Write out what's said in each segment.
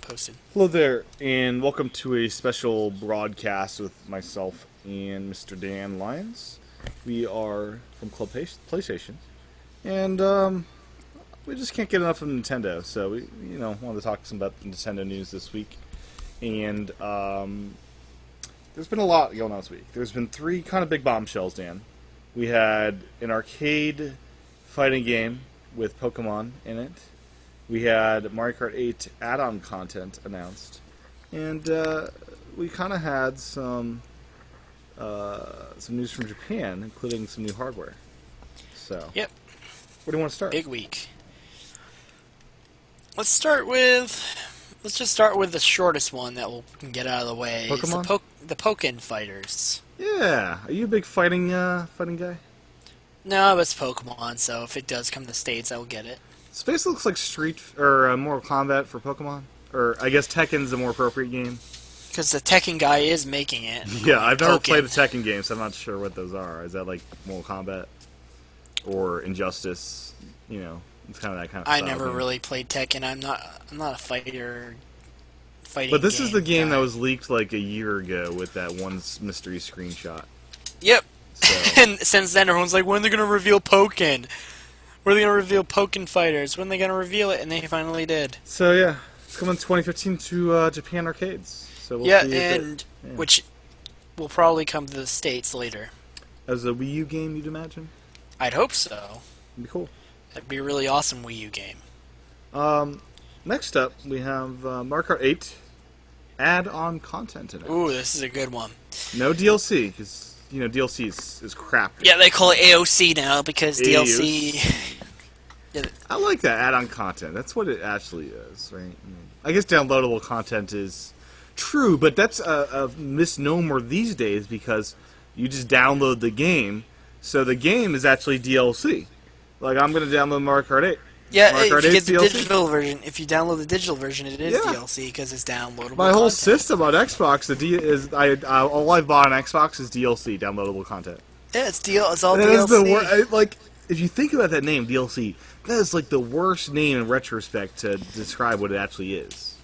posted. Hello there, and welcome to a special broadcast with myself and Mr. Dan Lyons. We are from Club PlayStation, and we just can't get enough of Nintendo, so we, wanted to talk some about Nintendo news this week. And there's been a lot going on this week. There's been three kind of big bombshells, Dan. We had an arcade fighting game with Pokemon in it. We had Mario Kart 8 add-on content announced, and we kind of had some news from Japan, including some new hardware. So, Yep, where do you want to start? big week. Let's just start with the shortest one that we can get out of the way. Pokemon? It's the Pokken Fighters. Yeah, are you a big fighting guy? No, it's Pokemon, so if it does come to the States, I will get it. Space looks like Street or Mortal Kombat for Pokemon, or I guess Tekken's a more appropriate game. Because the Tekken guy is making it. Yeah, I've never Pokken. played a Tekken game, so I'm not sure what those are. Is that like Mortal Kombat or Injustice? It's kind of that kind of. I style never game. really played Tekken. I'm not a fighting. But this is the game guy. that was leaked like a year ago with that one mystery screenshot. Yep. So And since then, everyone's like, when are they going to reveal Pokken? When are they going to reveal Pokken Fighters? When are they going to reveal it? And they finally did. so yeah, it's coming 2015 to Japan arcades. So we'll Yeah, see if and yeah. which will probably come to the States later. As a Wii U game, you'd imagine. I'd hope so. It'd be cool. That'd be a really awesome Wii U game. Next up, we have Mario Kart 8 add-on content in it. Ooh, this is a good one. No DLC, because DLC is crap. Yeah, they call it AOC now because DLC. I like that add-on content. That's what it actually is, right? I guess downloadable content is true, but that's a misnomer these days because you just download the game, so the game is actually DLC. Like, I'm going to download Mario Kart 8. Yeah, Mario Kart if you 8's get the DLC? digital version, if you download the digital version, it is Yeah. DLC because it's downloadable. My whole content. system on Xbox, all I've bought on Xbox is DLC, downloadable content. Yeah, it's all That is DLC. like, if you think about that name, DLC, that is like the worst name in retrospect to describe what it actually is.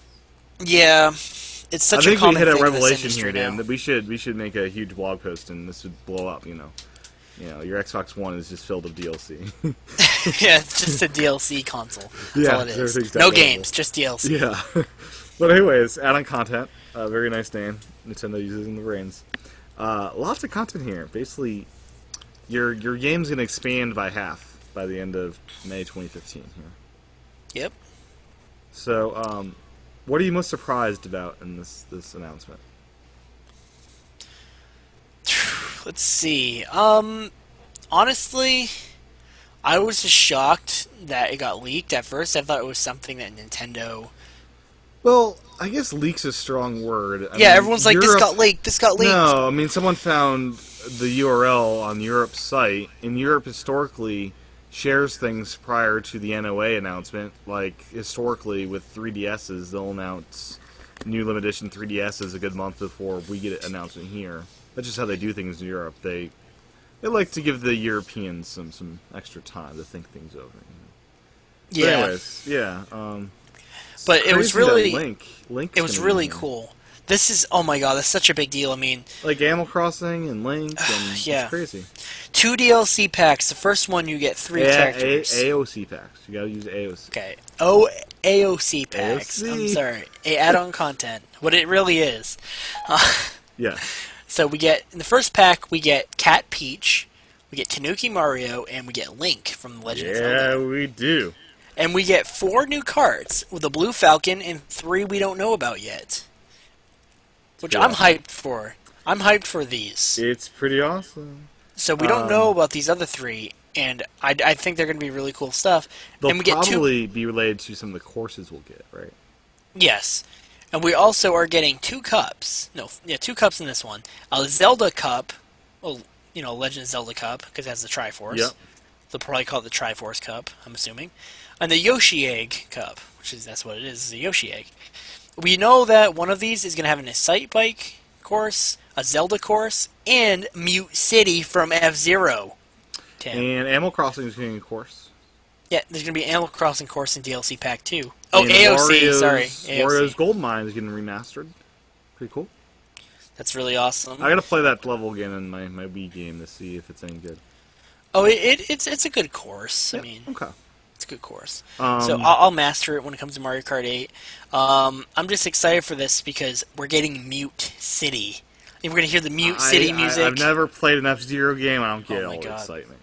Yeah, it's such I think a common we hit a thing in this revelation industry here, Dan. now. That we should make a huge blog post, and this would blow up. Your Xbox One is just filled with DLC. Yeah, it's just a DLC console. That's Yeah, all it is. everything's No downloadable. games, just DLC. Yeah. But anyways, add-on content. Very nice name. Nintendo using the brains. Lots of content here. Basically, your game's gonna expand by half by the end of May 2015. Here. Yep. So, what are you most surprised about in this announcement? Let's see. Honestly, I was just shocked that it got leaked at first. I thought it was something that Nintendo. Well, I guess leak's a strong word. I Yeah, mean, everyone's like, this Europe- got leaked. This got leaked. No, I mean, someone found the URL on Europe's site, and Europe historically shares things prior to the NOA announcement. Like, historically, with 3DSs, they'll announce new limited edition 3DSs a good month before we get an announcement here. That's just how they do things in Europe. They like to give the Europeans some extra time to think things over. But Yeah, anyways, yeah. but it was crazy that really, Link's it was gonna be really here. cool. This is, oh my god, that's such a big deal. I mean, Like Animal Crossing and Link, and Yeah. it's crazy. 2 DLC packs. The first one you get 3 characters. AOC packs. You gotta use AOC. Okay. AOC packs. I'm AOC. sorry. Add-on content. What it really is. Yeah. So we get, in the first pack, we get Cat Peach, we get Tanuki Mario, and we get Link from The Legend of Zelda. Yeah, we do. And we get 4 new cards, with a Blue Falcon and 3 we don't know about yet. Which Yeah. I'm hyped for. I'm hyped for these. It's pretty awesome. So we don't know about these other 3, and I think they're going to be really cool stuff. They'll and we get 2. probably be related to some of the courses we'll get, right? Yes. And we also are getting 2 cups. No, yeah, 2 cups in this one. A Zelda cup. Well, Legend of Zelda cup, because it has the Triforce. Yep. They'll probably call it the Triforce cup, I'm assuming. And the Yoshi egg cup, that's what it is a Yoshi egg. We know that one of these is going to have an Excite Bike course, a Zelda course, and Mute City from F-Zero. Tim. And Animal Crossing is getting a course. Yeah, there's gonna be Animal Crossing course in DLC Pack 2. Oh, And AOC, sorry, Wario's AOC. Gold Mine is getting remastered. Pretty cool. That's really awesome. I gotta play that level again in my Wii game to see if it's any good. Oh, it's a good course. I Yeah. mean, Okay. it's a good course. So Um. I'll master it when it comes to Mario Kart 8. I'm just excited for this because we're getting Mute City. And we're gonna hear the Mute City music. I've never played an F-Zero game. I don't get Oh my all the God. excitement.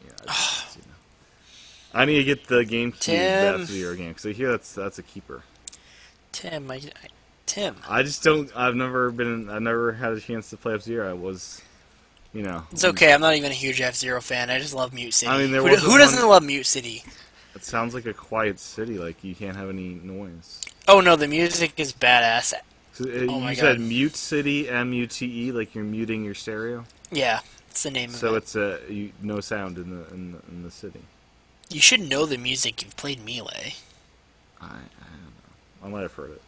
I need to get the GameCube Tim. F-Zero game because I hear that's a keeper. Tim, Tim. I just don't. I've never had a chance to play F-Zero. I was, It's okay. I'm not even a huge F-Zero fan. I just love Mute City. I mean, Who doesn't love Mute City? It sounds like a quiet city. Like you can't have any noise. Oh no, the music is badass. So, Oh my you said God. Mute City, MUTE, like you're muting your stereo. Yeah, it's the name So of it. it's no sound in the city. You should know the music. You've played Melee. I don't know. I might have heard it.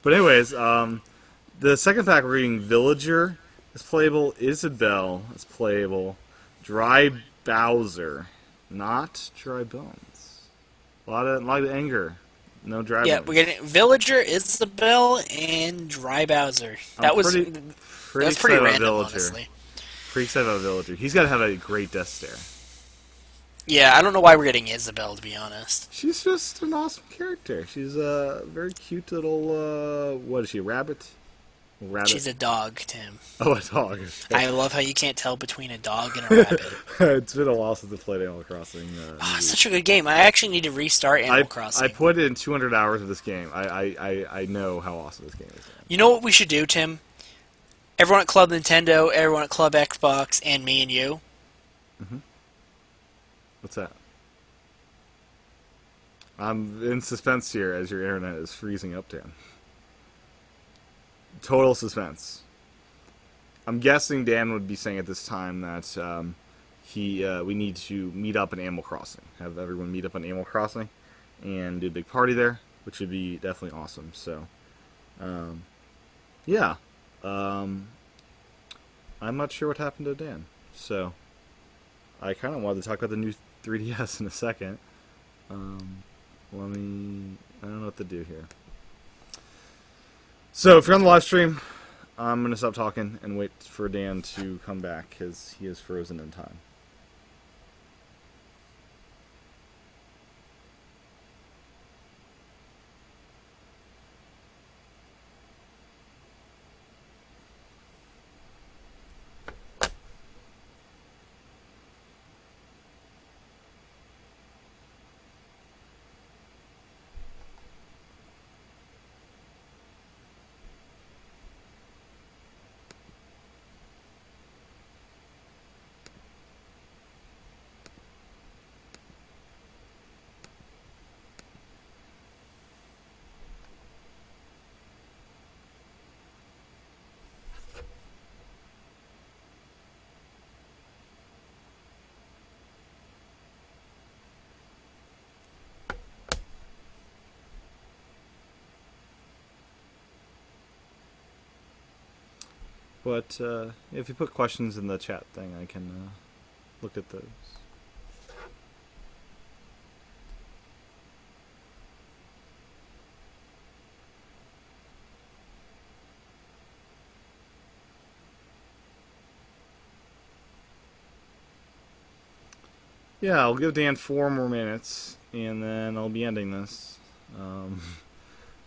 But anyways, the second pack we're reading Villager is playable, Isabelle is playable, Dry Bowser, not Dry Bones. A lot of anger. No Dry Yeah, Bones. we're getting Villager, Isabelle, and Dry Bowser. That was pretty pretty excited about random, Villager. honestly. Pretty excited about Villager. He's got to have a great death stare. Yeah, I don't know why we're getting Isabelle, to be honest. She's just an awesome character. She's a very cute little, what is she, a rabbit? Rabbit? She's a dog, Tim. Oh, a dog. I love how you can't tell between a dog and a rabbit. It's been a while since I played Animal Crossing. Oh, it's such a good game. I actually need to restart Animal Crossing. I put in 200 hours of this game. I know how awesome this game is. You know what we should do, Tim? Everyone at Club Nintendo, everyone at Club Xbox, and me and you. What's that? I'm in suspense here as your internet is freezing up, Dan. Total suspense. I'm guessing Dan would be saying at this time that we need to meet up in Animal Crossing. Have everyone meet up on Animal Crossing and do a big party there, which would be definitely awesome. So, yeah. I'm not sure what happened to Dan. So, I kind of wanted to talk about the new 3DS in a second. I don't know what to do here. So, if you're on the live stream, I'm going to stop talking and wait for Dan to come back because he is frozen in time. But if you put questions in the chat thing, I can look at those. Yeah, I'll give Dan 4 more minutes, and then I'll be ending this.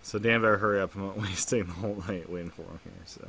So Dan better hurry up. I'm not wasting the whole night waiting for him here. So.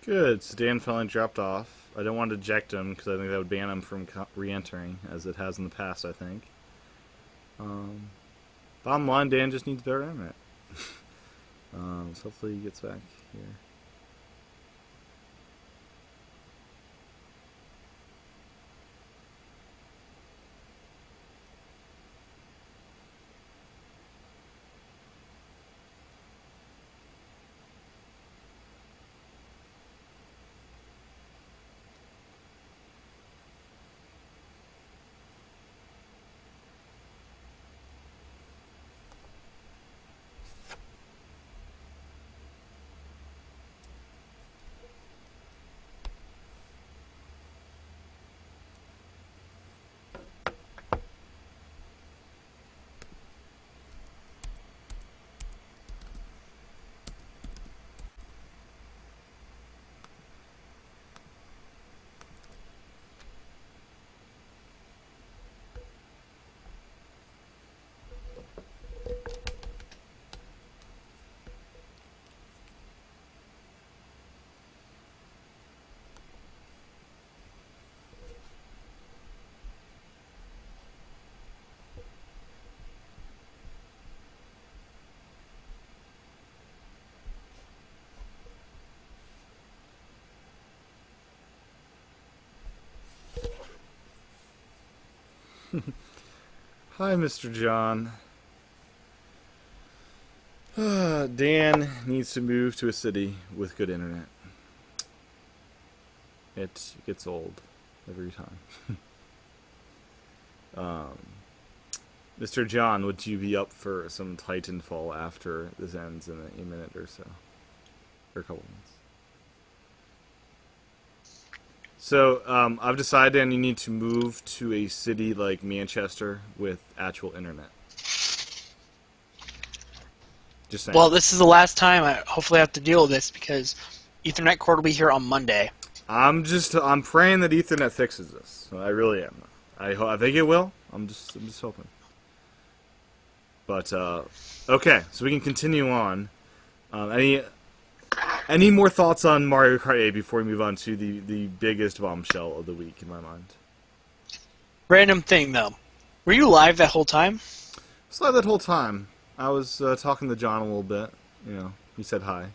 Good. So Dan finally dropped off. I don't want to eject him because I think that would ban him from re-entering, as it has in the past, I think. Um, Bottom line, Dan just needs better internet. So hopefully he gets back here. Hi, Mr. John. Dan needs to move to a city with good internet. It gets old every time. Mr. John, would you be up for some Titanfall after this ends in a minute or so? Or a couple minutes. So, I've decided, Dan, you need to move to a city like Manchester with actual internet. Just saying. Well, this is the last time I hopefully have to deal with this because Ethernet cord will be here on Monday. I'm praying that Ethernet fixes this. I really am. I think it will. I'm just hoping. But okay, so we can continue on. Any more thoughts on Mario Kart 8 before we move on to the biggest bombshell of the week in my mind? Random thing though, were you live that whole time? I was live that whole time. I was talking to John a little bit. You know, he said hi.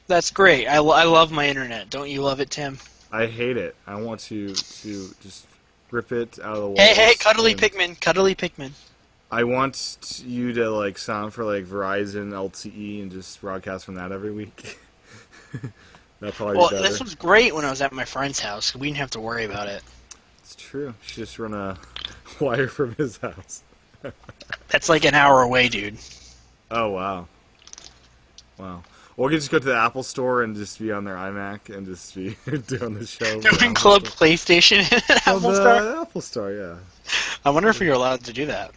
That's great. I love my internet. Don't you love it, Tim? I hate it. I want to just rip it out of the walls. Hey, cuddly Pikmin. I want you to like sign for like Verizon LTE and just broadcast from that every week. That'd probably be better. This was great when I was at my friend's house. We didn't have to worry about it. It's true. You should just run a wire from his house. That's like an hour away, dude. Oh, wow. Wow. Or we could just go to the Apple Store and just be on their iMac and just be doing the show. Doing Club PlayStation at Apple Store? Apple Store, yeah. I wonder if you're allowed to do that.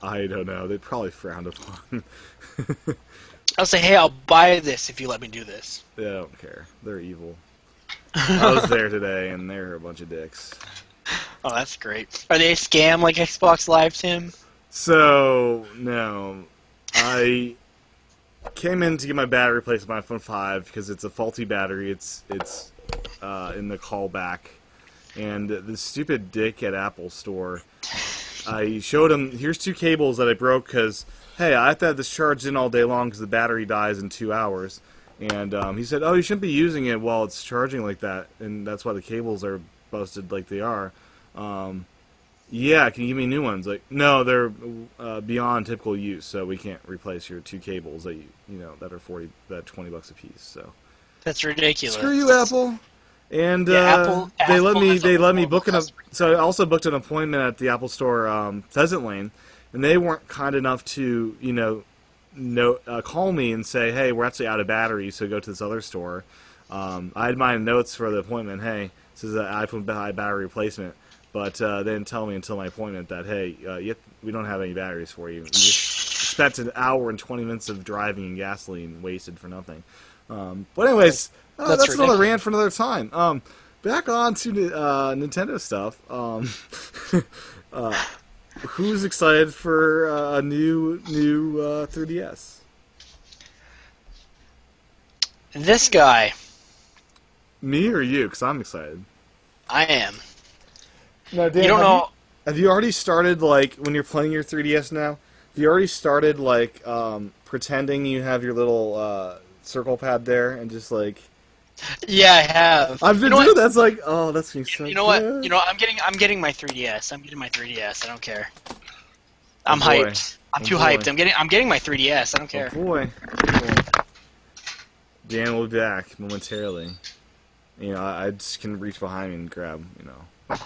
I don't know. They'd probably frown upon. I'll say, hey, I'll buy this if you let me do this. Yeah, I don't care. They're evil. I was there today, and they're a bunch of dicks. Oh, that's great. Are they a scam like Xbox Live, Tim? So, no. I came in to get my battery replaced with my iPhone 5 because it's a faulty battery. It's in the callback. And the stupid dick at Apple Store, I showed him, here's 2 cables that I broke because, hey, I have to have this charged in all day long because the battery dies in 2 hours. And he said, oh, you shouldn't be using it while it's charging like that, and that's why the cables are busted like they are. Yeah, can you give me new ones? Like, no, they're beyond typical use, so we can't replace your 2 cables that that are $20 a piece. So that's ridiculous. Screw you, Apple. And Apple they let me book so I also booked an appointment at the Apple Store Pheasant Lane, and they weren't kind enough to call me and say, hey, we're actually out of battery, so go to this other store. I had my notes for the appointment. Hey, this is an iPhone battery replacement. But they didn't tell me until my appointment that, hey, we don't have any batteries for you. You just spent an hour and 20 minutes of driving and gasoline wasted for nothing. But anyways, that's another rant for another time. Back on to Nintendo stuff. Who's excited for a new 3DS? This guy. Me or you? Because I'm excited. I am. No, Dan, You don't know. Have you already started, like, when you're playing your 3DS now, have you already started, like, pretending you have your little circle pad there and just, like... Yeah, I have. I've been doing that. It's like, oh, that's being so You know what? good. You know, I'm getting my 3DS. I'm getting my 3DS. I don't care. Oh, I'm boy. hyped. I'm Oh, too boy. hyped. I'm getting my 3DS. I don't care. Oh, boy. Dan will be back momentarily. You know, I just can reach behind me and grab, you know,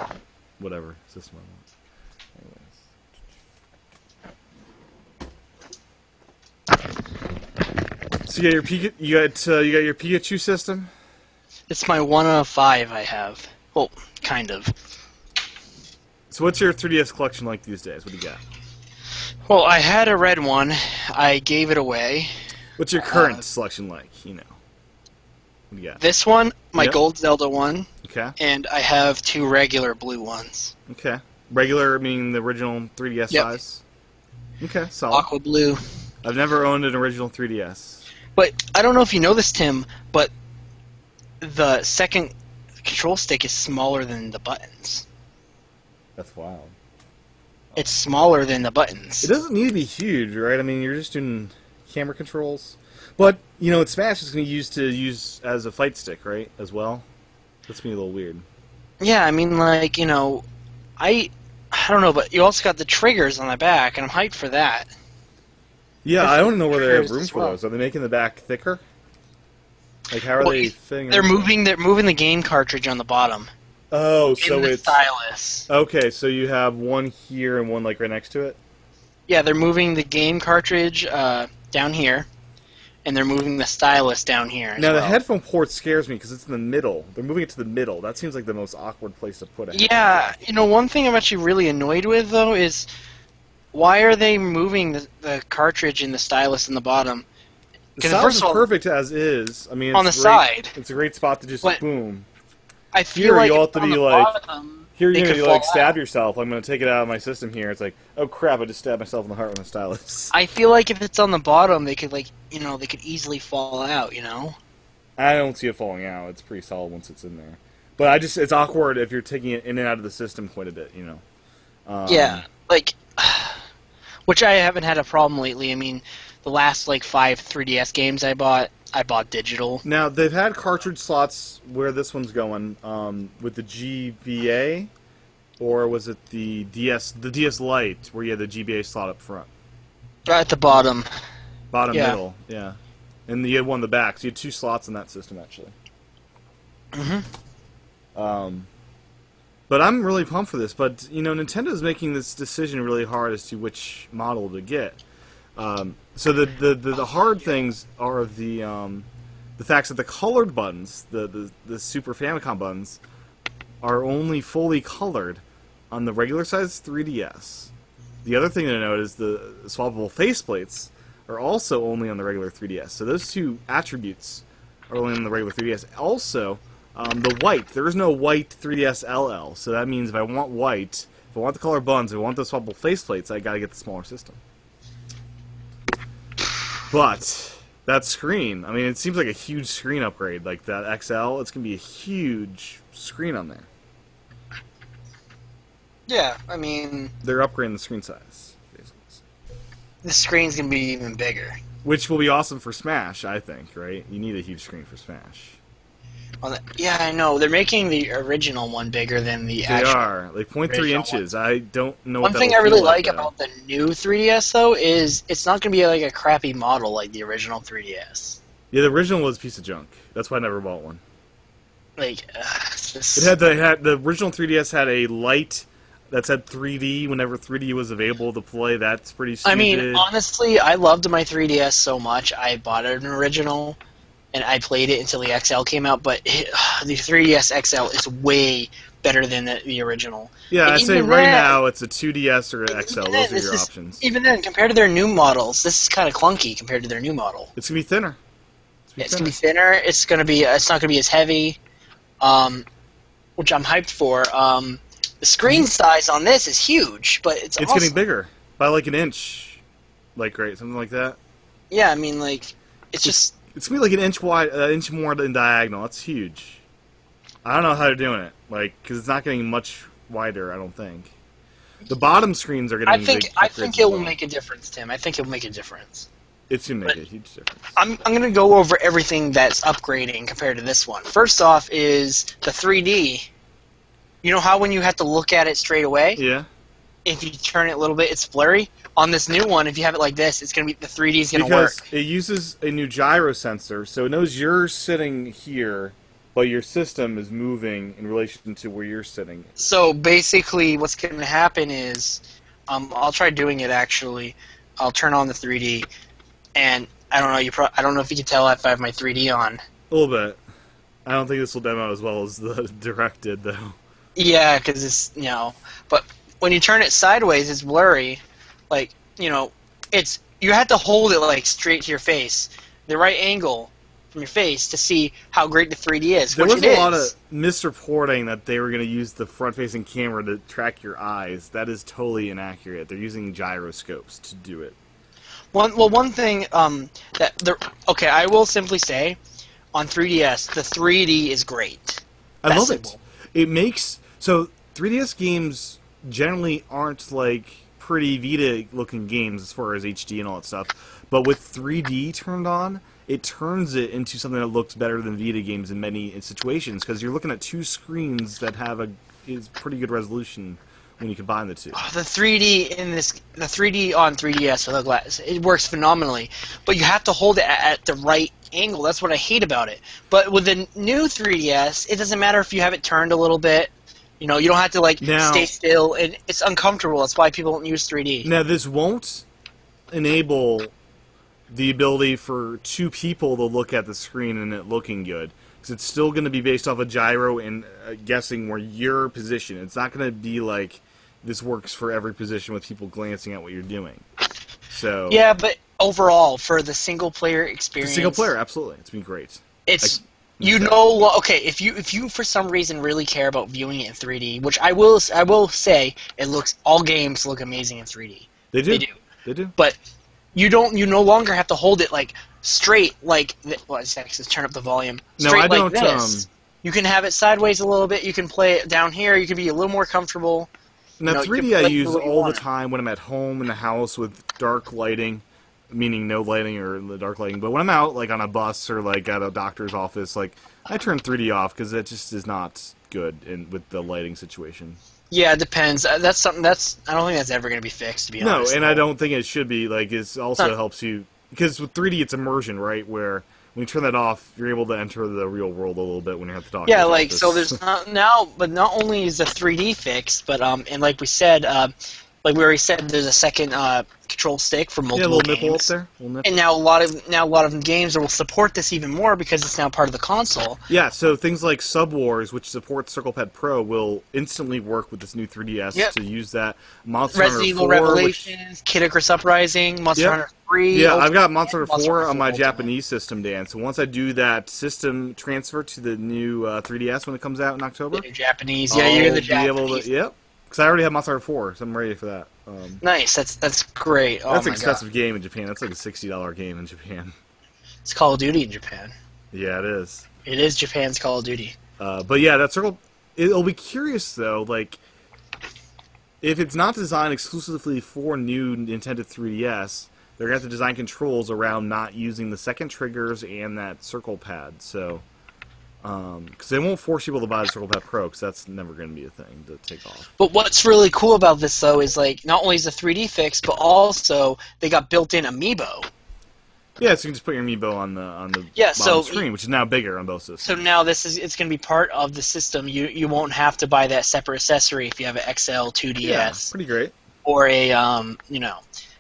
whatever system I want. So you got your Pikachu system. It's my 1 of 5 I have. Well, kind of. So what's your 3DS collection like these days? What do you got? Well, I had a red one. I gave it away. What's your current selection like? You know, what do you got? This one, my Yep. Gold Zelda one, Okay. and I have 2 regular blue ones. Okay. Regular meaning the original 3DS Yep. size. Okay, solid. Aqua blue. I've never owned an original 3DS. But I don't know if you know this, Tim, but the second control stick is smaller than the buttons. That's wild. It's smaller than the buttons. It doesn't need to be huge, right? I mean, you're just doing camera controls. But, you know, it's Smash is going to use as a fight stick, right, as well? That's me a little weird. Yeah, I mean, like, you know, I don't know, but you also got the triggers on the back, and I'm hyped for that. Yeah, I don't know where they have Triggers room as for well. those. Are they making the back thicker? Like, how are Well, they fitting? They're moving the game cartridge on the bottom. Oh, so in the it's... stylus. Okay, so you have one here and one, like, right next to it? Yeah, they're moving the game cartridge down here, and they're moving the stylus down here as Now, the well. headphone port scares me because it's in the middle. They're moving it to the middle. That seems like the most awkward place to put it. Yeah, you know, one thing I'm actually really annoyed with, though, is why are they moving the cartridge and the stylus in the bottom? The 'Cause stylus first is of all, perfect as is. I mean, it's on the great. side. It's a great spot to just But- boom. I feel Here, like you'll if have to on be the like- bottom, Here they you're could gonna like fall stab out. yourself. I'm gonna take it out of my system here. It's like, oh crap! I just stabbed myself in the heart with a stylus. I feel like if it's on the bottom, they could, like, you know, they could easily fall out, you know? I don't see it falling out. It's pretty solid once it's in there. But it's awkward if you're taking it in and out of the system quite a bit. You know. Yeah, like, which I haven't had a problem lately. I mean, the last, like, 5 3DS games I bought digital. Now they've had cartridge slots where this one's going with the GBA, or was it the DS Lite where you had the GBA slot up front, Right at the bottom. bottom Yeah. middle, yeah, and you had one in the back. So you had 2 slots in that system actually. But I'm really pumped for this. But you know, Nintendo's making this decision really hard as to which model to get. So the hard things are the facts that the colored buttons, the Super Famicom buttons, are only fully colored on the regular size 3DS. The other thing to note is the swappable faceplates are also only on the regular 3DS. So those 2 attributes are only on the regular 3DS. Also, the white. There is no white 3DS LL. So that means if I want white, if I want the color buttons, if I want those swappable faceplates, I gotta get the smaller system. But that screen, I mean, it seems like a huge screen upgrade. Like that XL, it's going to be a huge screen on there. Yeah, I mean, They're upgrading the screen size, basically. the screen's gonna be even bigger. Which will be awesome for Smash, I think, right? You need a huge screen for Smash. Yeah, I know. They're making the original one bigger than the They actual. are. Like 0.3 original inches. I don't know One what thing I that'll really feel like though. about the new 3DS, though, is it's not going to be like a crappy model like the original 3DS. Yeah, the original was a piece of junk. That's why I never bought one. Like, it's just... It had the original 3DS had a light that said 3D whenever 3D was available to play. That's pretty stupid. I mean, honestly, I loved my 3DS so much, I bought an original, and I played it until the XL came out, but the 3DS XL is way better than the original. Yeah, And I say even right then- now it's a 2DS or an Even XL. then, Those are this your is- options. Even then, compared to their new models, this is kind of clunky compared to their new model. It's gonna be thinner. It's gonna be thinner. It's not gonna be as heavy, which I'm hyped for. The screen size on this is huge, but it's It's awesome. getting bigger by like an inch, like right, something like that. Yeah, I mean, like, it's just It's gonna be like an inch wide, an inch more in diagonal. That's huge. I don't know how they're doing it, like, because it's not getting much wider. I don't think the bottom screens are getting. I think it will make a difference, Tim. I think it will make a difference. It's gonna make a huge difference. I'm going to go over everything that's upgrading compared to this one. First off is the 3D. You know how when you have to look at it straight away? Yeah. If you turn it a little bit, it's blurry. On this new one, if you have it like this, it's going to be the 3D is going to work. Because it uses a new gyro sensor, so it knows you're sitting here, but your system is moving in relation to where you're sitting. So basically, what's going to happen is, I'll try doing it actually. I'll turn on the 3D, and I don't know. I don't know if you can tell if I have my 3D on. A little bit. I don't think this will demo as well as the Direct did, though. Yeah, because it's but when you turn it sideways, it's blurry. Like it's you have to hold it like straight to your face, the right angle from your face to see how great the 3D is. There which was it a lot of is. misreporting that they were going to use the front-facing camera to track your eyes. That is totally inaccurate. They're using gyroscopes to do it. One thing okay, I will simply say, on 3DS, the 3D is great. I love it. It makes so 3DS games generally aren't like pretty Vita-looking games as far as HD and all that stuff, but with 3D turned on, it turns it into something that looks better than Vita games in many situations because you're looking at two screens that have is pretty good resolution when you combine the two. The 3D the 3D on 3DS with the glass, it works phenomenally, but you have to hold it at the right angle. That's what I hate about it. But with the new 3DS, it doesn't matter if you have it turned a little bit. You don't have to stay still, and it's uncomfortable. That's why people don't use 3D. Now, this won't enable the ability for two people to look at the screen and it looking good, because it's still going to be based off a gyro and guessing where your position. It's not going to be like this works for every position with people glancing at what you're doing. So yeah, but overall, for the single player experience, single player, absolutely, it's been great. It's okay, if you for some reason really care about viewing it in 3D, which I will say, all games look amazing in 3D. They do. They do. But you no longer have to hold it straight let's turn up the volume. Straight no, I don't. This. You can have it sideways a little bit. You can play it down here. You can be a little more comfortable. Now 3D I use all the time when I'm at home in the house with dark lighting. Meaning no lighting or the dark lighting, but when I'm out, like on a bus or like at a doctor's office, like I turn 3D off because it just is not good with the lighting situation. Yeah, it depends. That's something I don't think that's ever going to be fixed. To be honest, no, and I don't think it should be. Like, it also helps you because with 3D it's immersion, right? Where when you turn that off, you're able to enter the real world a little bit when you're at the doctor's office. So there's but not only is the 3D fixed, but and like we said. Like we already said, there's a second control stick for multiple games. Nipple up there. Nipple. And now a lot of games will support this even more because it's now part of the console. Yeah, so things like Sub Wars, which supports CirclePad Pro, will instantly work with this new 3DS to use that. Monster Resident Evil Revelations, Kid Icarus Uprising, Monster Hunter 3. Yeah, I've got Monster Hunter 4 on my Japanese system, Dan. So once I do that system transfer to the new 3DS when it comes out in October, the Japanese, you're in the Japanese. Yep. Because I already have Monster Hunter 4, so I'm ready for that. Nice, that's great. That's an expensive game in Japan. That's like a $60 game in Japan. It's Call of Duty in Japan. Yeah, it is. It is Japan's Call of Duty. But yeah, that Circle... It'll be curious, though, like... If it's not designed exclusively for new Nintendo 3DS, they're going to have to design controls around not using the second triggers and that circle pad, so... Because they won't force people to buy the CirclePad Pro, because that's never going to be a thing to take off. But what's really cool about this, though, is not only is the 3D fixed, but also they got built-in amiibo. Yeah, so you can just put your amiibo on the bottom screen, which is now bigger on both systems. So now it's going to be part of the system. You won't have to buy that separate accessory if you have an XL 2DS. Yeah, pretty great. Or a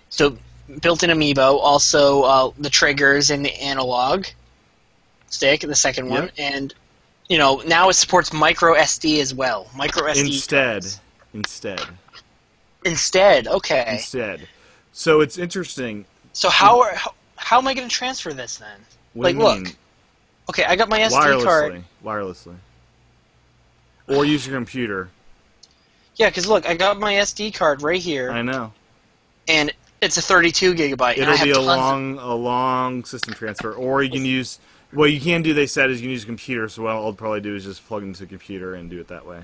so built-in amiibo. Also, the triggers and the analog stick, the second one, and now it supports micro SD as well. Micro SD Instead, okay. So it's interesting. So how am I going to transfer this then? What do you mean? Look. Okay, I got my SD card. Wirelessly. Or use your computer. Yeah, because look, I got my SD card right here. I know. And it's a 32 gigabyte. It'll be a long system transfer, or you can use What you can do, they said, is you can use a computer. So what I'll probably do is just plug into a computer and do it that way.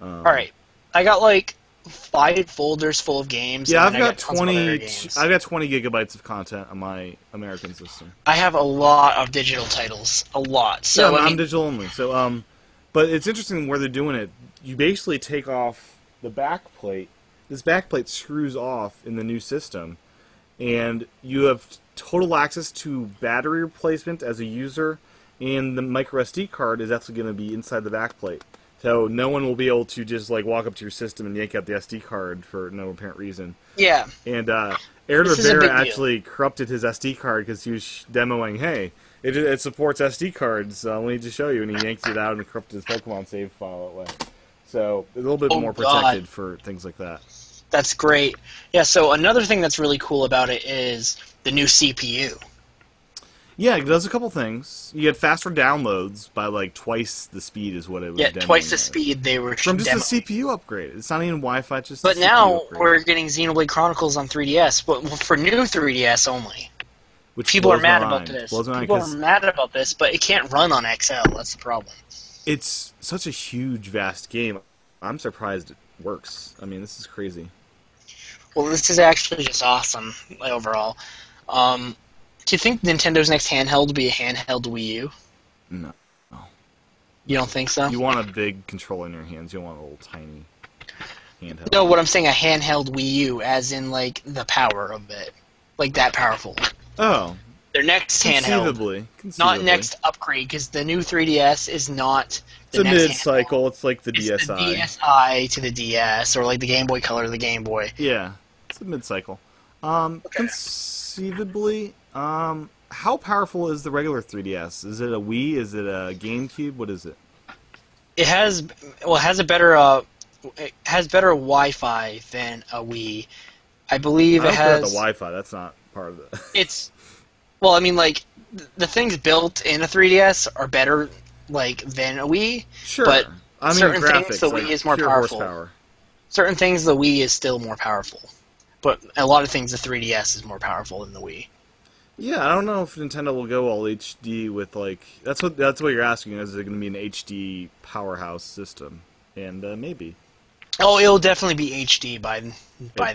All right, I got like 5 folders full of games. Yeah, and I've got tons of other games. I've got 20 gigabytes of content on my American system. I have a lot of digital titles, a lot. So yeah, I I'm mean, digital only. So but it's interesting where they're doing it. You basically take off the back plate. This back plate screws off in the new system, and you have total access to battery replacement as a user, and the micro SD card is actually going to be inside the back plate. So no one will be able to just like walk up to your system and yank out the SD card for no apparent reason. yeah. And Aaron This is a Rivera big deal. actually corrupted his SD card because he was demoing, hey, it supports SD cards. Let me just show you. And he yanked it out and corrupted his Pokemon save file that way. So a little bit Oh, more God. protected for things like that. That's great. Yeah, so another thing that's really cool about it is the new CPU. Yeah, it does a couple things. You get faster downloads by like twice the speed is what it was. Yeah, demoing twice the at. speed they were From just demoing. a CPU upgrade. It's not even Wi-Fi, it's just But a now CPU upgrade. we're getting Xenoblade Chronicles on 3DS, but for new 3DS only. Which People are blows my mad about mind. this. Blows my mind People 'cause are mad about this, but it can't run on XL. That's the problem. it's such a huge, vast game. I'm surprised it works. I mean, this is crazy. Well, this is actually just awesome overall. Do you think Nintendo's next handheld will be a handheld Wii U? No. You don't think so? You want a big controller in your hands. You don't want a little tiny handheld. No, what I'm saying, a handheld Wii U, as in like the power of it, like that powerful. Oh, Their next handheld, conceivably. not next upgrade, because the new 3DS is not It's the a next handheld. mid-cycle. It's like the It's DSi. the DSi to the DS, or like the Game Boy Color to the Game Boy. Yeah, it's a mid-cycle. Conceivably, how powerful is the regular 3DS? Is it a Wii? Is it a GameCube? What is it? It has a better Wi-Fi than a Wii. I believe I it don't care about has. the Wi-Fi. That's not part of it. It's well, I mean, like the things built in a 3DS are better like than a Wii. Sure. But I mean, certain graphics, things, the like Wii is more pure powerful. horsepower. Certain things, the Wii is still more powerful, but a lot of things, the 3DS is more powerful than the Wii. Yeah, I don't know if Nintendo will go all HD with like that's what you're asking. Is it going to be an HD powerhouse system? And maybe Oh, it'll definitely be HD by it'd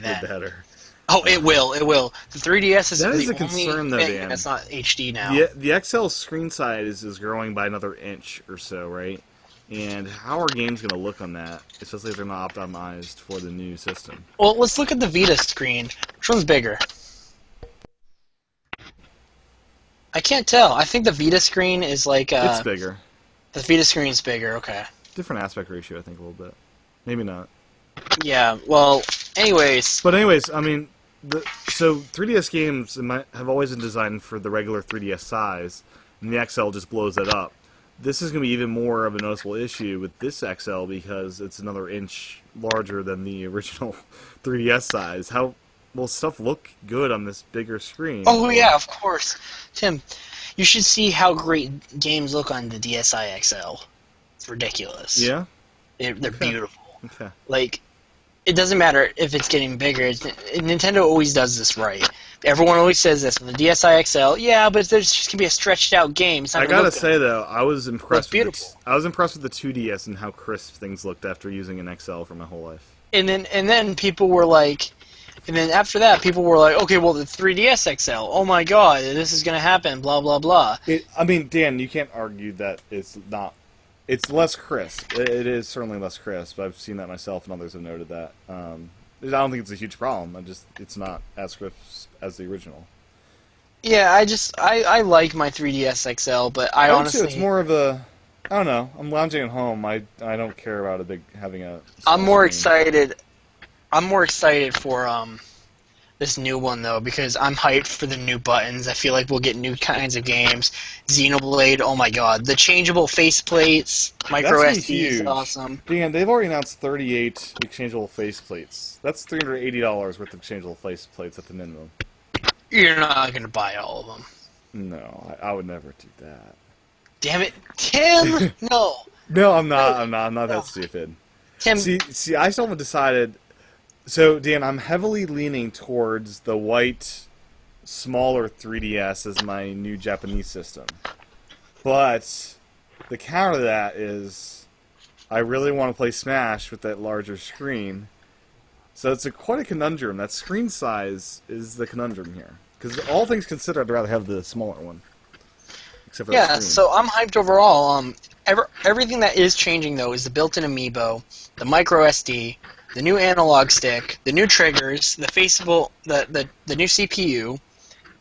then. be better. Oh, it will. It will. The 3DS is That is the a concern, only though, thing Dan. that's not HD now. The XL screen size is growing by another inch or so, right? And how are games going to look on that, especially if they're not optimized for the new system? Well, let's look at the Vita screen. Which one's bigger? I can't tell. I think the Vita screen is like It's bigger. the Vita screen's bigger. Okay. Different aspect ratio, I think, a little bit. Maybe not. Yeah. Well, anyways, But anyways, I mean, so 3DS games have always been designed for the regular 3DS size, and the XL just blows it up. This is going to be even more of a noticeable issue with this XL because it's another inch larger than the original 3DS size. How will stuff look good on this bigger screen? oh yeah, of course, Tim. You should see how great games look on the DSi XL. It's ridiculous. Yeah? They're Okay. beautiful. Okay. Like, it doesn't matter if it's getting bigger. Nintendo always does this right. Everyone always says this. With the DSi XL, yeah, but there's just going to be a stretched out game. It's not I gonna gotta look good. say though, I was impressed. beautiful. I was impressed with the 2DS and how crisp things looked after using an XL for my whole life. And then people were like, and then after that, people were like, okay, well, the 3DS XL, oh my god, this is going to happen, blah, blah, blah. I mean, Dan, you can't argue that it's not. It's less crisp. It is certainly less crisp. I've seen that myself, and others have noted that. I don't think it's a huge problem. It's not as crisp as the original. Yeah, I like my 3DS XL, but I Too, honestly, it's more of a. I don't know. I'm lounging at home. I don't care about having a. I'm more small screen. excited. I'm more excited for this new one though because I'm hyped for the new buttons. I feel like we'll get new kinds of games. Xenoblade, oh my god, the changeable faceplates, micro That's SD is huge. awesome. Dan, they've already announced 38 exchangeable faceplates. That's $380 worth of exchangeable faceplates at the minimum. You're not gonna buy all of them. No, I would never do that. Damn it, Tim! No, No, I'm not. I'm not that stupid. Tim. See, I still haven't decided. So, Dan, I'm heavily leaning towards the white, smaller 3DS as my new Japanese system. But the counter to that is I really want to play Smash with that larger screen. So it's quite a conundrum. That screen size is the conundrum here. Because all things considered, I'd rather have the smaller one. Except for that Yeah, screen. so I'm hyped overall. Everything that is changing though is the built-in amiibo, the micro SD, the new analog stick, the new triggers, the faceable, the new CPU,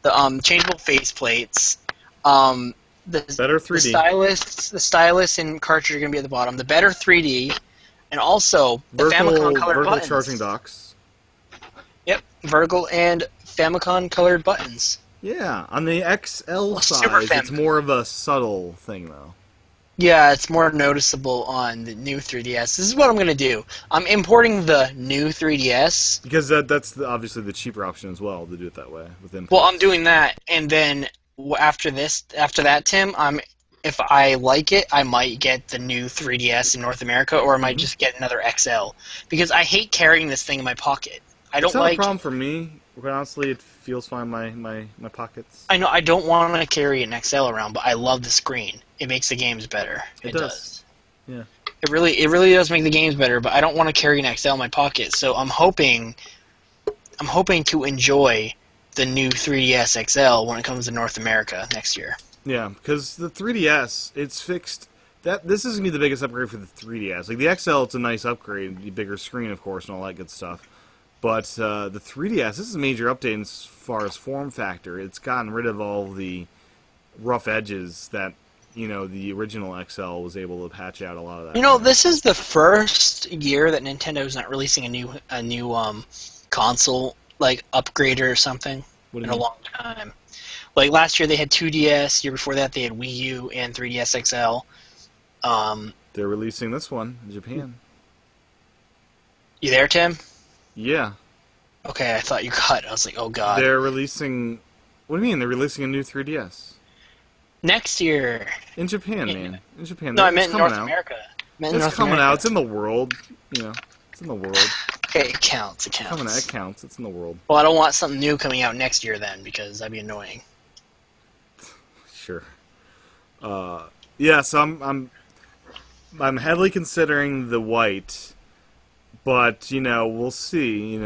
the changeable face plates, the Better 3D. the stylus and cartridge are gonna be at the bottom. The better 3D, and also the Famicom colored vertical buttons. charging docks. Yep, vertical and Famicom colored buttons. Yeah, on the XL Super size, it's Famicom. more of a subtle thing, though. Yeah, it's more noticeable on the new 3DS. This is what I'm going to do. I'm importing the new 3DS. Because that's obviously the cheaper option as well, to do it that way. With imports. Well, I'm doing that, and then after that, Tim, if I like it, I might get the new 3DS in North America, or I might just get another XL. Because I hate carrying this thing in my pocket. I don't It's not like... a problem for me. Quite honestly, it feels fine in my pockets. I know I don't want to carry an XL around, but I love the screen. It makes the games better. It does. Yeah. It really does make the games better, but I don't want to carry an XL in my pocket, so I'm hoping to enjoy the new 3DS XL when it comes to North America next year. Yeah, because the 3DS, it's fixed. This is going to be the biggest upgrade for the 3DS. Like, the XL, it's a nice upgrade, the bigger screen, of course, and all that good stuff. But the 3DS, this is a major update as far as form factor. It's gotten rid of all the rough edges that, the original XL was able to patch out a lot of that. This is the first year that Nintendo's not releasing a new console, like, upgrade or something What do in you a mean? long time. Like, last year they had 2DS, year before that they had Wii U and 3DS XL. They're releasing this one in Japan. You there, Tim? Yeah. Okay, I thought you cut. I was like, oh god. They're releasing... What do you mean? They're releasing a new 3DS. Next year. In Japan, man. In Japan. No, I It's meant coming North out. America. It's coming out. It's in the world. It's in the world. Okay, it counts. It counts. Coming out. It counts. It's in the world. Well, I don't want something new coming out next year then, because that'd be annoying. Sure. Yeah, so I'm heavily considering the white, but we'll see.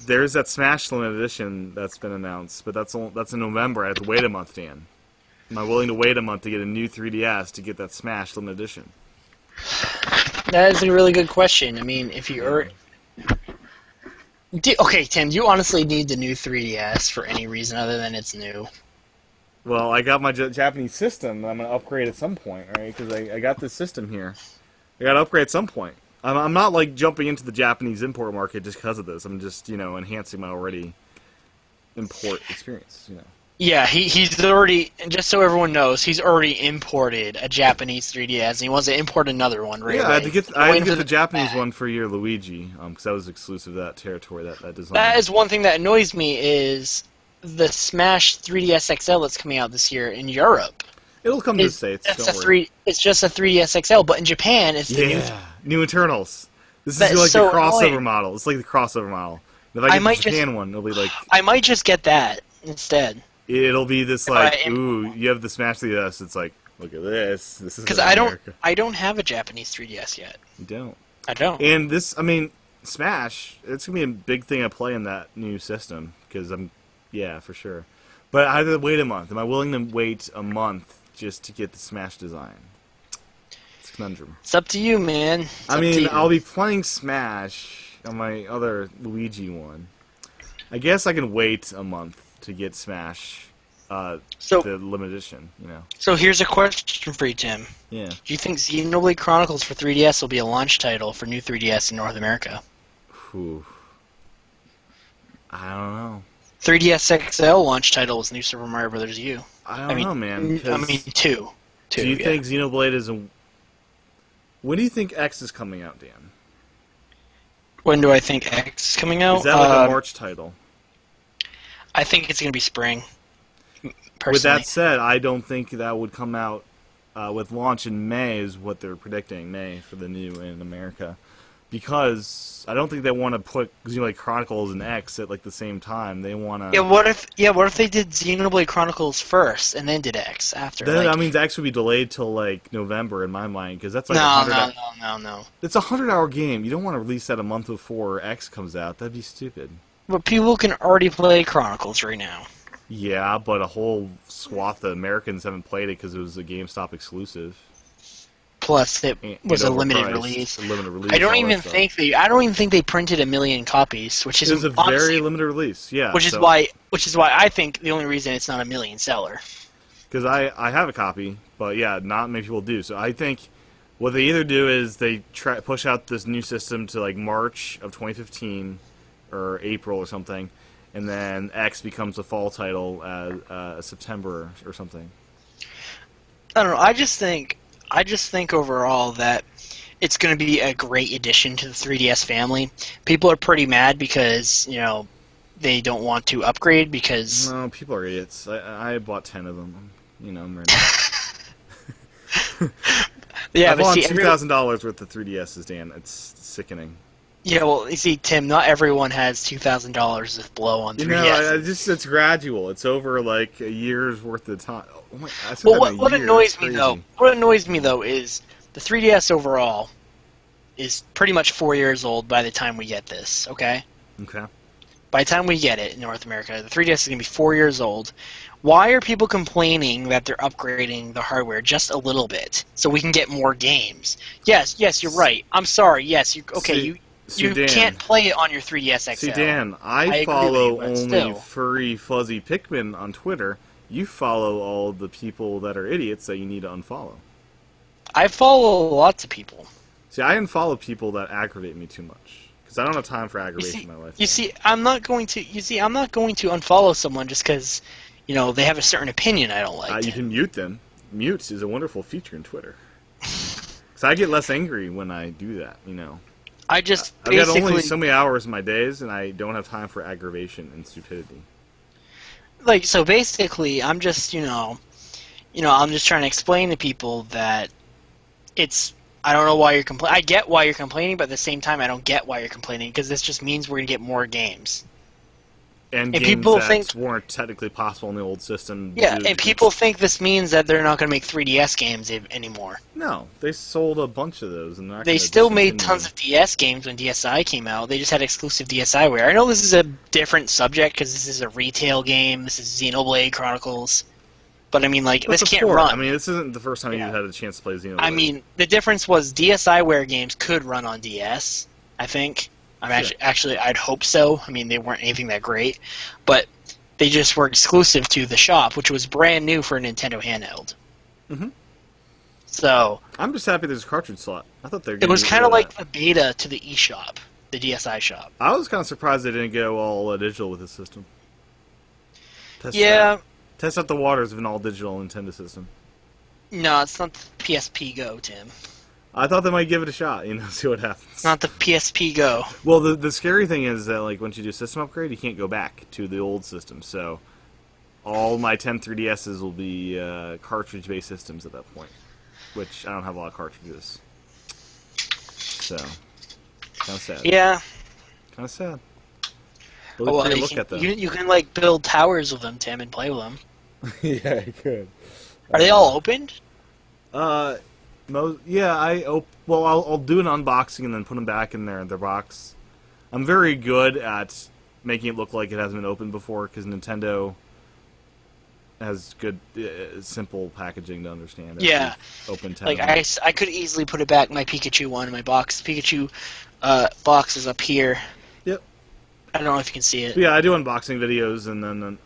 There's that Smash Limited Edition that's been announced, but that's in November. I have to wait a month, Dan. Am I willing to wait a month to get a new 3DS to get that Smash Limited Edition? That is a really good question. I mean, if you are... Okay, Tim, do you honestly need the new 3DS for any reason other than it's new? Well, I got my Japanese system that I'm going to upgrade at some point, right? Because I got this system here. I got to upgrade at some point. I'm not, like, jumping into the Japanese import market just because of this. I'm just, enhancing my already import experience, Yeah, he's already... And just so everyone knows, he's already imported a Japanese 3DS, and he wants to import another one right Yeah, away. I had to get the Japanese one for your Luigi, because that was exclusive to that territory, that design. That is one thing that annoys me, is the Smash 3DS XL that's coming out this year in Europe. It'll come to the States, don't worry. It's just a 3DS XL, but in Japan, it's the new... New Internals. This is That's like so the crossover annoying. model. It's like the crossover model. If I get the Japan one, it'll be like... I might just get that instead. It'll be this like, I am- ooh, you have the Smash 3DS. It's like, look at this. This is Because America. I don't have a Japanese 3DS yet. You don't. I don't. And this, Smash, it's going to be a big thing I play in that new system. Because yeah, for sure. But I have to wait a month. Am I willing to wait a month just to get the Smash design? It's a conundrum. It's up to you, man. It's up to you. I'll be playing Smash on my other Luigi one. I guess I can wait a month to get Smash, the limited edition, So here's a question for you, Tim. Yeah. Do you think Xenoblade Chronicles for 3DS will be a launch title for new 3DS in North America? Whew. I don't know. 3DS XL launch title was New Super Mario Bros. U. I don't know, man. I mean, two. Do you think Xenoblade is a... When do you think X is coming out, Dan? When do I think X is coming out? Is that like a March title? I think it's going to be spring. Personally. With that said, I don't think that would come out with launch in May is what they're predicting, May for the new in America. because I don't think they want to put Xenoblade Chronicles and X at like the same time. They want to. Yeah, what if they did Xenoblade Chronicles first and then did X after? Then like, that means X would be delayed till like November in my mind, because that's like no. It's a 100-hour game. You don't want to release that a month before X comes out. That'd be stupid. But people can already play Chronicles right now. Yeah, but a whole swath of Americans haven't played it because it was a GameStop exclusive. Plus, it was a limited overpriced, release. a limited release. I don't all even that think they printed 1 million copies, which is It was a honestly, very limited release. Yeah, which is why I think the only reason it's not a million seller. Because I have a copy, but yeah, not many people do. So I think what they either do is they push out this new system to like March of 2015 or April or something, and then X becomes a fall title September or something. I don't know. I just think overall that it's going to be a great addition to the 3DS family. People are pretty mad because they don't want to upgrade because No, people are idiots. I bought 10 of them. I'm ready. yeah, I've but bought see, $2,000 worth of 3DSs, Dan. It's sickening. yeah, well, you see, Tim, not everyone has $2,000 of blow on 3DS. It's gradual. It's over like a year's worth of time. Oh my, Well, what annoys me though is the 3DS overall is pretty much 4 years old by the time we get this. Okay. Okay. By the time we get it in North America, the 3DS is going to be 4 years old. Why are people complaining that they're upgrading the hardware just a little bit so we can get more games? Yes, you're right. I'm sorry. Yes, you Dan, can't play it on your 3DS XL. See, Dan, I agree follow with you, but only still. furry, fuzzy Pikmin on Twitter. You follow all the people that are idiots that you need to unfollow. I follow lots of people. See, I unfollow people that aggravate me too much because I don't have time for aggravation in my life. I'm not going to unfollow someone just because they have a certain opinion I don't like. You can mute them. Mute is a wonderful feature in Twitter. Because I get less angry when I do that. I just I've got only so many hours in my days, and I don't have time for aggravation and stupidity. So basically, I'm just I'm just trying to explain to people that I don't know why you're complaining. I get why you're complaining, but at the same time, I don't get why you're complaining because this just means we're gonna get more games. And games people that weren't technically possible in the old system. Yeah, and people think this means that they're not going to make 3DS games anymore. No, they sold a bunch of those. And they still made tons of DS games when DSi came out. They just had exclusive DSiWare. I know this is a different subject because this is a retail game. This is Xenoblade Chronicles. But I mean, this can't run. I mean, this isn't the first time you've had a chance to play Xenoblade. I mean, the difference was DSiWare games could run on DS, I think. Actually, I'd hope so. I mean, they weren't anything that great, but they just were exclusive to the shop, which was brand new for a Nintendo handheld. Mm-hmm. So I'm just happy there's a cartridge slot. I thought it was kind of like the beta to the eShop, the DSi shop. I was kind of surprised they didn't go all digital with this system. Test out the waters of an all digital Nintendo system. No, it's not the PSP Go, Tim. I thought they might give it a shot, see what happens. It's not the PSP Go. Well, the scary thing is that once you do a system upgrade, you can't go back to the old system. So all my 10 3DSs will be cartridge-based systems at that point, which I don't have a lot of cartridges. So, kind of sad. Yeah. Kind of sad. You can build towers with them, Tim, and play with them. Yeah, I could. Are they all opened? I'll do an unboxing and then put them back in their box. I'm very good at making it look like it hasn't been opened before because Nintendo has good, simple packaging to understand. Yeah. Open I could easily put it back my Pikachu one in my box. The Pikachu box is up here. Yep. I don't know if you can see it. But yeah, I do unboxing videos and then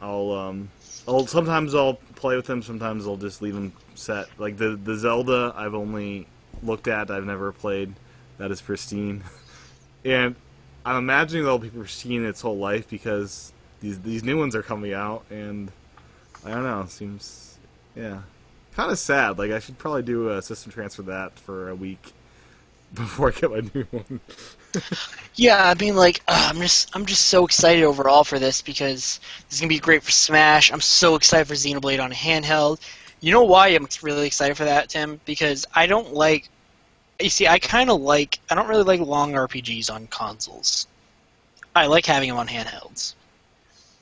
sometimes I'll play with them. Sometimes I'll just leave them set. Like the Zelda, I've only looked at. I've never played. That is pristine, and I'm imagining that'll be pristine its whole life because these new ones are coming out, and I don't know. It seems kind of sad. I should probably do a system transfer that for a week before I get my new one. Yeah, I mean, I'm just so excited overall for this because this is gonna be great for Smash. I'm so excited for Xenoblade on a handheld. You know why I'm really excited for that, Tim? Because I don't like You see, I kind of like. I don't really like long RPGs on consoles. I like having them on handhelds.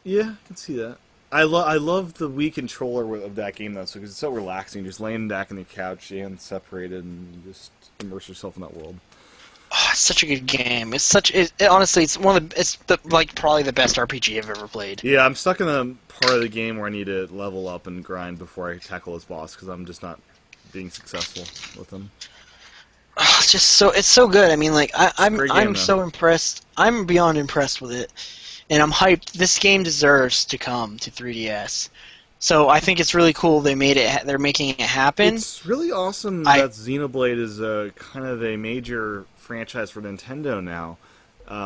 Yeah, I can see that. I love the Wii controller of that game, though, because it's so relaxing. You're just laying back on the couch, hands separated, and you just immerse yourself in that world. Oh, it's such a good game. It's such. Honestly, it's one of the. It's like probably the best RPG I've ever played. Yeah, I'm stuck in the part of the game where I need to level up and grind before I tackle this boss, because I'm just not being successful with him. Oh, it's just so. It's so good. I mean, like Great game, I'm though. so impressed. I'm beyond impressed with it, and I'm hyped. This game deserves to come to 3DS. So I think it's really cool they made it. They're making it happen. It's really awesome that Xenoblade is a kind of a major franchise for Nintendo now,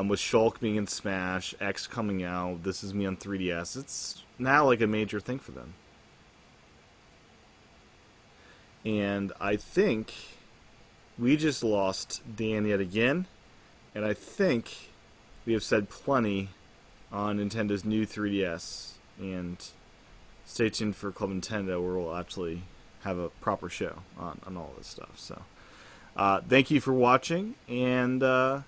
with Shulk being in Smash, X coming out. This is me on 3DS. It's now like a major thing for them, and I think we just lost Dan yet again, and I think we have said plenty on Nintendo's new 3DS, and stay tuned for Club Nintendo, where we'll actually have a proper show on all this stuff. So, thank you for watching, and you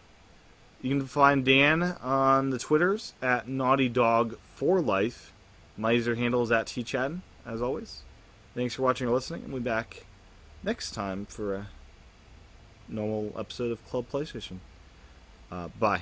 can find Dan on the Twitters at NaughtyDog4Life. My user handle is at TChadden, as always. Thanks for watching or listening, and we'll be back next time for a normal episode of Club PlayStation. Bye.